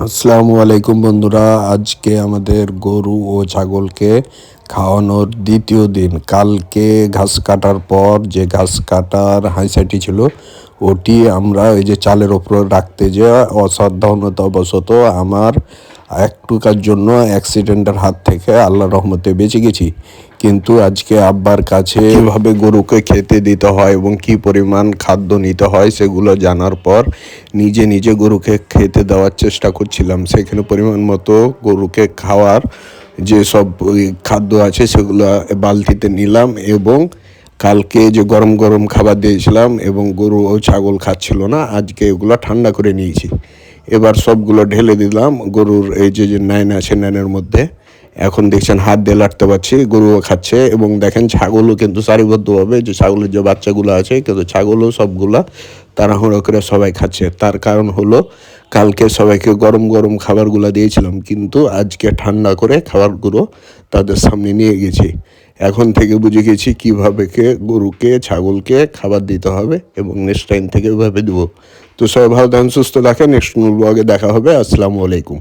আসসালামু আলাইকুম বন্ধুরা। আজকে আমাদের গরু ও ছাগলকে খাওয়ানোর দ্বিতীয় দিন। কালকে ঘাস কাটার পর যে ঘাস কাটার হাঁইসাটি ছিল ওটি আমরা ওই যে চালের ওপর রাখতে যে অসাবধানতাবশত আমার একটুকার জন্য অ্যাক্সিডেন্টের হাত থেকে আল্লাহর রহমতে বেঁচে গেছি। কিন্তু আজকে আব্বার কাছে কীভাবে গরুকে খেতে দিতে হয় এবং কী পরিমাণ খাদ্য নিতে হয় সেগুলো জানার পর নিজে নিজে গরুকে খেতে দেওয়ার চেষ্টা করছিলাম। সেখানে পরিমাণ মতো গরুকে খাওয়ার যে সব খাদ্য আছে সেগুলো বালতিতে নিলাম এবং কালকে যে গরম গরম খাবার দিয়েছিলাম এবং গরু ও ছাগল খাচ্ছিল না, আজকে এগুলো ঠান্ডা করে নিয়েছি। এবার সবগুলো ঢেলে দিলাম গরুর এই যে নাইন আছে, নাইনের মধ্যে। এখন দেখছেন হাত দিয়ে লাটতে পারছি, গরুও খাচ্ছে এবং দেখেন ছাগলও কিন্তু সারিবদ্ধভাবে যে ছাগলের যে বাচ্চাগুলো আছে, কিন্তু ছাগলও সবগুলা তাড়াহুড়ো করে সবাই খাচ্ছে। তার কারণ হলো কালকে সবাইকে গরম গরম খাবারগুলো দিয়েছিলাম, কিন্তু আজকে ঠান্ডা করে খাবারগুলো তাদের সামনে নিয়ে গেছি। এখন থেকে বুঝে গেছি কীভাবে গরুকে ছাগলকে খাবার দিতে হবে এবং নেক্সট টাইম থেকে ওইভাবে দেবো। তো সবাই ভালো থাকেন, সুস্থ থাকেন। নেক্সট ব্লগে দেখা হবে। আসসালামু আলাইকুম।